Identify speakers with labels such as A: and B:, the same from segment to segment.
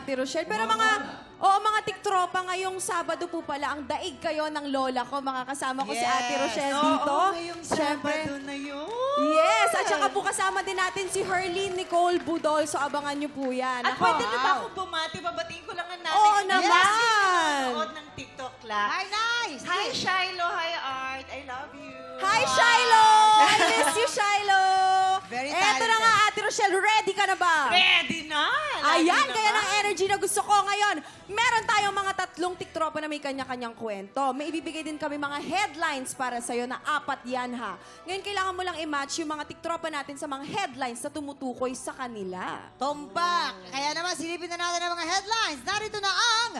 A: Ate Rochelle. Pero mga tiktropa, ngayong Sabado po pala, ang daig kayo ng lola ko. Makakasama ko si Ate Rochelle dito.
B: ngayong
A: Siyempre.
B: Sabado na yun.
A: Yes, at saka po kasama din natin si Herlene Nicole Budol. So abangan niyo po yan.
B: At
A: Ako,
B: pwede na ba akong bumati? Babatiin ko lang ang nanay.
A: Oo
B: ko.
A: naman.
B: Yes, yung nanonood ng TikTok lang.
C: Hi, nice!
B: Hi, Shiloh. Hi, Art. I love you.
A: Hi, Shiloh! I miss you, Shiloh!
C: Very
A: Eto na
C: talented.
A: nga, Ate Rochelle. Ready ka na ba?
B: Ready na.
A: Ayan,
B: Lagi
A: kaya
B: naman.
A: ng energy na gusto ko ngayon. Meron tayong mga tatlong tiktropa na may kanya-kanyang kwento. May ibibigay din kami mga headlines para sa'yo na 4 yan ha. Ngayon, kailangan mo lang i-match yung mga tiktropa natin sa mga headlines na tumutukoy sa kanila.
C: Tumpak! Kaya naman, silipin na natin ang mga headlines. Narito na ang...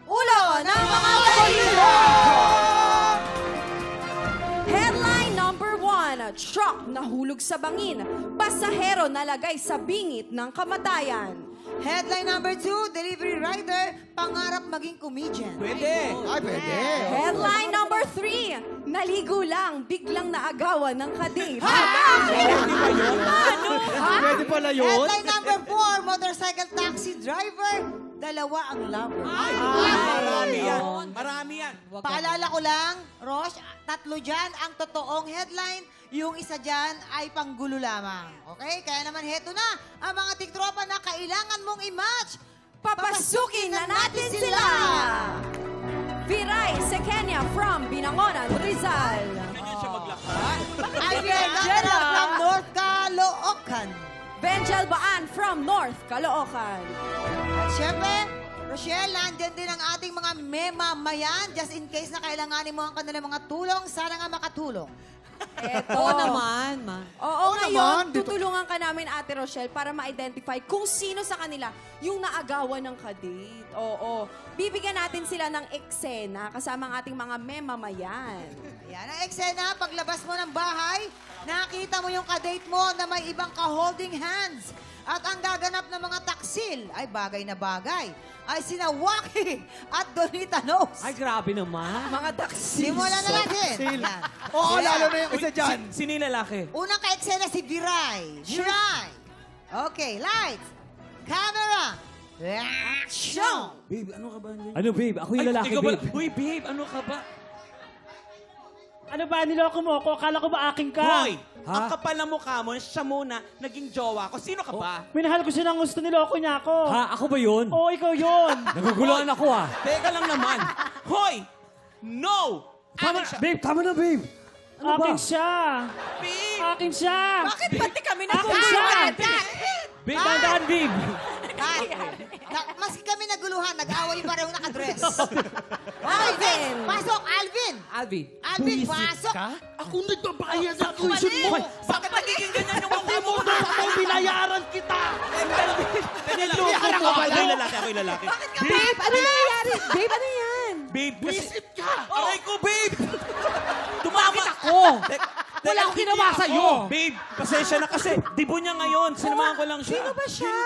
A: Ulo ng mga balita! Headline number 1, truck nahulog sa bangin. Pasahero nalagay sa bingit ng kamatayan.
C: Headline number 2, delivery rider, pangarap maging comedian.
D: Pwede.
E: Ay, pwede.
A: Headline number 3, naligo lang, biglang naagawan ng kadate.
D: Pwede pala yun.
C: Headline number 4, motorcycle taxi driver, dalawa ang lover.
D: Marami yan. Marami yan.
C: Paalala ko lang, Rosh, 3 dyan ang totoong headline. Yung isa dyan ay panggulo lamang. Okay? Kaya naman heto na ang mga tiktropa na kailangan mong i-match.
A: Papasukin na natin sila! Viray Sekenya from Binangonan, Rizal.
D: Ganyan siya maglakad.
C: Angela from North Caloocan.
A: Benjel Baan from North Caloocan.
C: At syempre, Rochelle, nandyan din ang ating mga memamayan. Just in case na kailanganin mo ang kanilang mga tulong, sana nga makatulong.
A: Eto.
B: Oo naman, ma.
A: Oo, ngayon,
E: naman. Dito-
A: tutulungan ka namin, Ate Rochelle, para ma-identify kung sino sa kanila yung naagawan ng kadate. Oo. Bibigyan natin sila ng eksena kasama ang ating mga memamayan.
C: Ayan ang eksena, paglabas mo ng bahay, nakita mo yung kadate mo na may ibang ka-holding hands. At ang gaganap ng mga taksil, ay bagay na bagay, ay sina Waki at Donita Nose.
B: Ay, grabe naman.
A: Mga taxi.
C: Simulan na natin. Ayan.
E: Oo,
C: Yeah.
E: lalo na yung isa dyan.
D: Sino yung lalaki?
C: Unang ka-eksena si Viray. Viray. Okay, lights, camera, action!
D: Babe, ano ka ba?
F: Ano, babe? Ako yung lalaki,
D: ikaw ba?
F: babe.
D: Uy, babe, ano ka ba?
F: Ano ba? Niloko mo ako? Akala ko ba aking ka?
D: Hoy,
F: Ha?
D: ang kapal na mukha mo, siya muna, naging jowa ko. Sino ka ba?
F: Minahal ko siya ng gusto, niloko niya ako.
G: Ha? Ako ba yun?
F: Oo, ikaw yun.
G: Naguguluhan ako ah.
D: Teka lang naman. Hoy! No!
G: Tama,
D: Akin siya.
G: babe, tama na, babe. Ano
F: Akin
G: ba?
F: siya.
D: Babe!
F: Akin siya.
A: Bakit pati kami
F: Akin siya.
G: Babe, dahan, babe.
C: Maski kami naguluhan, nag-away yung parehong nakadress.
A: Alvin!
C: Pasok, Alvin!
B: Alvin.
C: Alvin, pasok!
E: Ako nagbabayad sa tuition mo.
D: Bakit nagiging ganyan yung mukha mo?
E: Ako binayaran kita.
D: Niloko ko. Ako yung lalaki, ako yung lalaki.
A: Babe, ano nangyayari? Babe, ano yan?
D: Babe, kasi...
E: Visit ka.
D: Aray ko, babe! Tumama
B: Ako. Wala akong ginawa sa'yo.
D: Babe, pasensya na kasi. Dibo niya ngayon. Sinamahan ko lang siya.
A: Sino ba siya?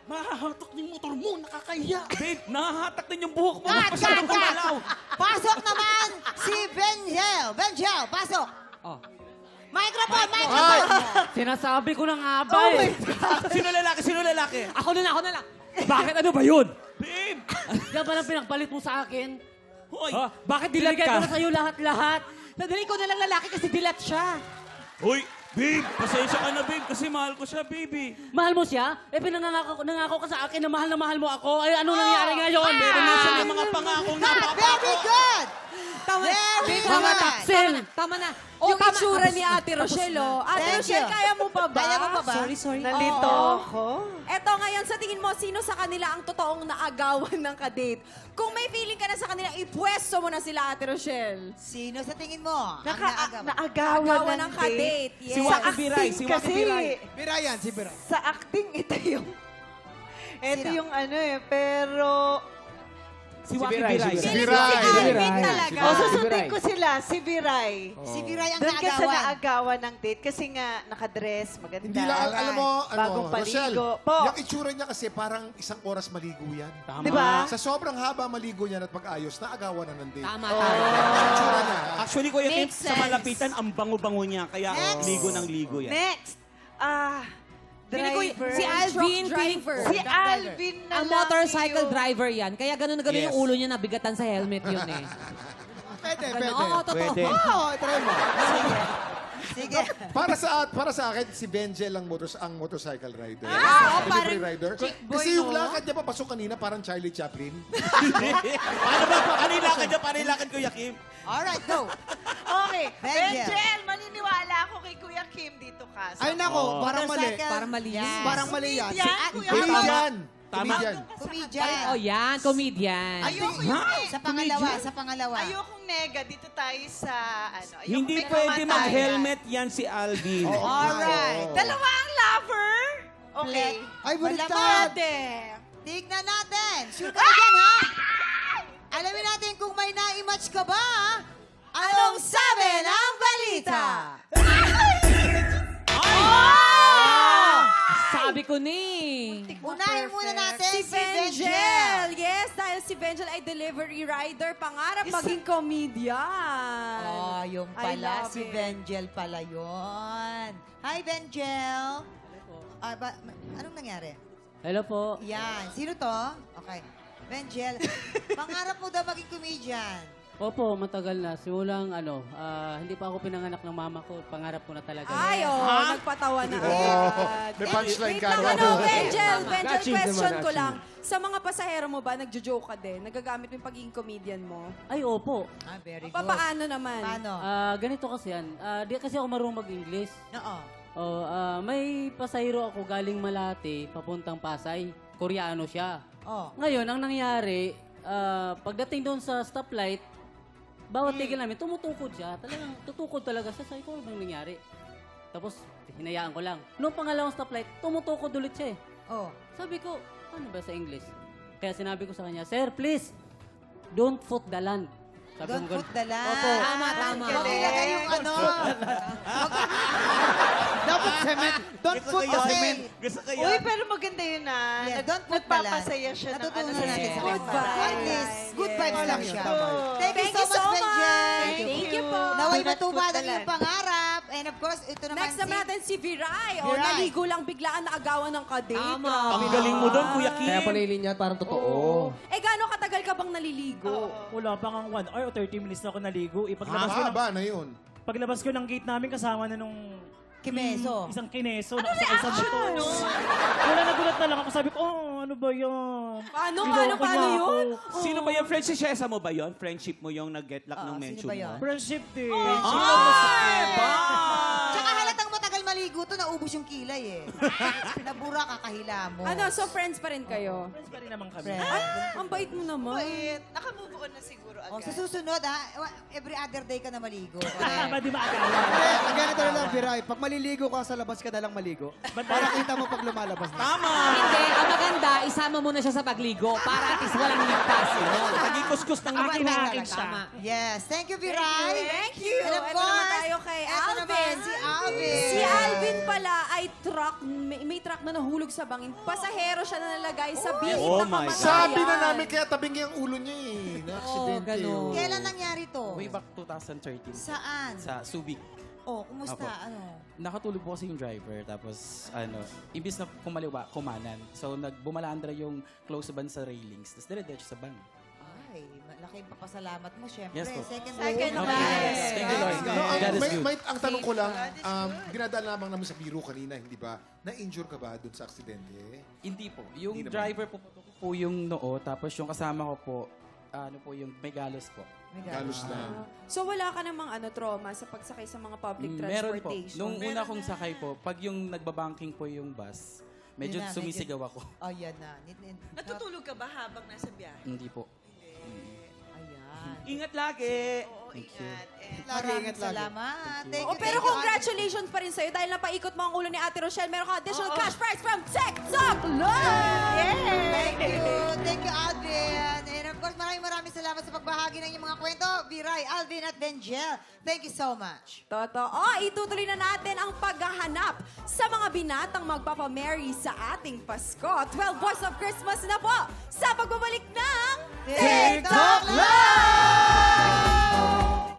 E: Mahahatok ng motor mo, nakakahiya.
D: Babe, nahahatak din yung buhok mo.
C: Cut,
D: Masyadong
C: cut, cut.
D: gumalaw.
C: Pasok naman si Benjel. Benjel, pasok.
B: Oh.
C: Microphone, microphone.
B: Sinasabi ko na nga ba eh.
D: Sino lalaki? Sino lalaki?
B: Ako na lang.
G: Bakit? Ano ba yun?
D: Babe!
B: Yan ba lang pinagpalit mo sa akin?
D: Hoy!
G: Ha? Bakit dilat
B: Binigay ko na
G: ka?
B: sa'yo lahat-lahat. Nadali ko na lang lalaki kasi dilat siya.
D: Hoy! Babe! Pasensya ka na, babe. Kasi mahal ko siya, baby.
B: Mahal mo siya? Eh, nangako ka sa akin na mahal mo ako. Ay, anong nangyari ngayon?
D: Pero minsan yung mga pangakong
C: Cut,
D: napakapako.
C: very good.
B: Tama.
C: Very
B: Mga
C: good.
B: taksil. Tama na.
A: Yung itsura ni Ate Rochelle, oh. Ate
C: Thank
A: Rochelle,
C: you.
A: kaya mo pa ba?
C: Kaya mo pa ba?
B: Sorry.
A: Nalito ako. Eto ngayon, sa tingin mo, sino sa kanila ang totoong naagawan ng kadate? Kung may feeling ka na sa kanila, ipwesto mo na sila, Ate Rochelle.
C: Sino sa tingin mo? ang naagaw?
A: Agawan ng kadate. Yes.
D: Si Waki Biray. Si Waki Biray.
E: Birayan, si Biray.
H: Sa acting, ito yung... Ito
C: Sino?
H: yung ano eh, pero...
D: Si Waki Biray.
E: Si
A: Feeling
E: Biray.
A: ko si Alvin talaga.
H: O, susundin ko sila, si Viray.
C: Si Viray ang
H: Doon ka sa
C: naagawan.
H: naagawan ng date kasi nga nakadress, maganda.
E: Hindi lang, alam mo,
H: Bagong
E: Rochelle,
H: paligo. Po.
E: yung itsura niya kasi parang 1 oras maligo yan.
H: Di ba?
E: Sa sobrang haba maligo niyan at pag-ayos, naagawan na ng date.
B: Tama.
E: Yung itsura niya.
D: Actually, Kuya Kim,
A: Makes
D: sa
A: sense.
D: malapitan, ang bango-bango niya. Kaya
C: Next.
D: ligo ng ligo yan.
H: Next, driver.
I: Si Alvin,
A: Truck driver.
H: Si Alvin na
I: ang
H: lang
I: motorcycle
H: yun.
I: driver yan. Kaya gano'n na gano'n yung ulo niya, nabigatan sa helmet yun eh.
J: Pwede,
I: Ganun.
J: pwede.
I: Oo, totoo.
J: Oo, try mo.
C: Sige.
J: Para sa akin, si Benjel ang motorcycle rider.
A: Ah,
J: Delivery
A: parang
J: rider.
A: chick boy,
J: Kasi yung
A: no?
J: lakad niya papasok kanina, parang Charlie Chaplin.
D: Paano ba? Paano yung lakad, Kuya Kim?
C: Alright, go.
H: Okay,
C: Benjel.
H: Benjel, maniniwala ako kay Kuya Kim dito ka.
J: Ay nako, parang mali.
C: Motorcycle.
I: Parang mali yan.
C: Yes.
J: Parang mali yan.
H: Comedian, Kuya Kim.
J: Comedian.
D: Tama.
J: Comedian.
C: Comedian.
I: Oh, yan. Comedian.
H: Ayoko
C: Sa pangalawa, sa pangalawa.
H: Ayokong nega. Dito tayo sa, ano, ayokong
D: Hindi
H: may
D: pwede
H: kamatayan.
D: mag-helmet yan si Alvin.
J: Oo.
C: Alright.
H: Dalawa ang lover? Okay.
J: Ay, baliktad.
A: Pwede.
C: Tignan natin. Sure ka na dyan, ha? Alamin natin kung may na-match ka ba. Anong sabi ng balita?
I: Sabi ko ni.
C: Unahin muna natin
A: Si Benjel. Yes, dahil si Benjel ay delivery rider. Pangarap maging comedian.
C: Oh, yung
A: I
C: pala,
A: love
C: si
A: it.
C: Benjel pala yun. Hi, Benjel. Anong nangyari?
B: Hello po.
C: Yan. Sino to? Okay. Benjel, pangarap mo daw maging comedian.
B: Opo, matagal na. Simulang hindi pa ako pinanganak ng mama ko. Pangarap ko na talaga.
A: Ay, nagpatawa na
J: Oh,
A: agad.
J: may punchline
A: Wait
J: ka,
A: lang,
J: no?
A: Benjel,
G: Achieve
A: question
G: naman,
A: ko
G: achieve.
A: lang. Sa mga pasahero mo ba, nagjo-joke ka din? Nagagamit mo yung pagiging comedian mo?
B: Ay, opo.
C: Ah, very good.
A: Paano naman?
C: Paano?
B: Ganito kasi yan. Di kasi ako marunong mag-English.
C: Oo.
B: May pasahero ako galing Malate, papuntang Pasay. Koreano siya.
C: Oh.
B: Ngayon, ang nangyari, pagdating doon sa stoplight, bawat tigil namin, tumutukod siya. Talagang tutukod talaga siya. Sabi ko, ano bang nangyari? Tapos, hinayaan ko lang. Noong pangalawang stoplight, tumutukod ulit siya eh.
C: Oh.
B: Sabi ko, ano ba sa English? Kaya sinabi ko sa kanya, Sir, please, don't foot the land. Sabi
C: Don't
B: ko,
C: put the land.
B: Opo.
I: Tama, tama.
C: Huwag ilagay yung ano.
J: Dapat cement. Don't put the
C: Okay.
J: cement.
D: Gusto ko
H: Uy,
D: yun.
H: pero maganda yun ah.
C: Yeah, don't put the land.
H: Nagpapasaya siya ng
C: Natutunan
H: sa
C: natin sa
H: Good
C: kanya. At least, good vibes lang siya. Thank you so much, Benjel.
A: Thank you po.
C: Naway
H: Do not
C: matupad
H: put the
C: ang iyong
H: land.
C: pangarap. And of course, ito naman
A: Next naman natin si Viray.
C: Viray.
A: Naligo lang biglaan na agawan ng kadate.
I: Tama.
D: Ang galing mo doon, Kuya Kim.
G: Kaya pala yung linya parang totoo.
A: Eh, gaano katagal ka bang naliligo?
F: Wala pa nga 1 hour o 30 minutes na ako naligo.
J: Haba na yun.
F: Paglabas ko ng gate namin, kasama na nung
C: Kimeso.
F: isang kineso. Nakasakay sa motor. Wala, nagulat na lang ako. Sabi ko, ano ba yan?
A: Paano
F: Niloko niya ako.
A: yun?
D: Sino ba yung friendship? Shesa mo ba yun? Friendship mo yung nag-get luck ng
C: sino
D: mention
C: ba yun?
D: mo?
F: Friendship day.
C: Tsaka halatang matagal maligo to, naubos yung kilay eh. Nabura, kakahila mo.
A: Ano, so friends pa rin kayo?
F: Friends pa rin naman kami.
C: Friend.
A: Ay, ang bait mo naman.
H: Wait, nakamove on na siguro agad.
C: Oh, sa susunod ha, every other day ka na maligo.
F: Tama, di maagawan.
G: Ang ganito na lang, Viray. Pag maliligo ka sa labas ka na lang maligo. Para kita mo pag lumalabas na.
D: Tama!
I: Hindi, ang maganda, isama mo na siya sa pagligo para at least walang ligtas.
D: Pag-ikuskus ng
C: Aba,
D: likod.
F: Akin siya.
C: Tama. Yes, thank you, Viray.
A: Thank you.
C: And of
A: Ito naman
C: course,
A: tayo kay
C: ito naman
A: Alvin.
C: si Alvin.
A: Si Alvin pala ay truck, may truck na nahulog sa bangin. Pasahero siya na nalagay sa bilis
D: Oh
A: na
D: my God.
A: kamatayan.
J: Sabi na namin kaya tabing yung ulo niya eh. Na-aksidente.
I: ganun.
C: Kailan nangyari to?
E: Way back 2013.
C: Saan?
E: Sa Subic.
C: Oh, kumusta?
E: Apo.
C: Ano?
E: Nakatulog po kasi yung driver. Tapos, imbis na kumaliwa, kumanan. So, bumalaandra yung close ban sa railings. Tapos, dire-diretso sa ban.
C: Ay, malaking papasalamat mo, syempre.
E: Yes po.
C: Second
A: Second
C: round.
A: best.
E: Thank you, Lord.
J: No,
E: God is good.
J: ang tanong ko lang, dinadaan lamang namin sa biro kanina, hindi ba? Na-injure ka ba dun sa aksidente?
E: Hindi po. Yung
J: Hindi naman.
E: driver po yung noo. Tapos, yung kasama ko po, yung may galos po.
J: Galos na.
A: So wala ka namang trauma sa pagsakay sa mga public
E: Meron po.
A: transportation?
E: Nung una kong sakay po, pag yung nagbabanking po yung bus, medyo
C: Yun na,
E: sumisigaw ako.
C: Oh, yan na.
H: Natutulog ka ba habang nasa biyahe?
E: Hindi po.
C: Ayan.
D: Ingat lagi!
H: Oo, ingat. And
C: Maraming salamat. Thank
A: Oh,
C: you,
A: pero
C: thank you,
A: congratulations pa rin sa'yo dahil napaikot mo ang ulo ni Ate Rochelle. Meron ka additional cash prize from TikTok Live!
C: Thank you. Thank you, Alvin. And of course, maraming salamat sa pagbahagi ng inyong mga kwento. Viray, Alvin at Benjel. Thank you so much.
A: Totoo. Itutuloy na natin ang paghahanap sa mga binatang magpapamary sa ating Pasko. 12 Boys of Christmas na po sa pagbabalik ng
C: TikTok Live!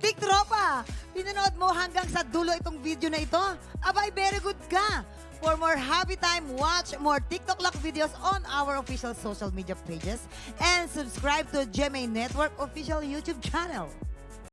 C: Tiktropa, pinanood mo hanggang sa dulo itong video na ito? Abay, very good ka. For more happy time, watch more TikTok Lock videos on our official social media pages and subscribe to GMA Network official YouTube channel.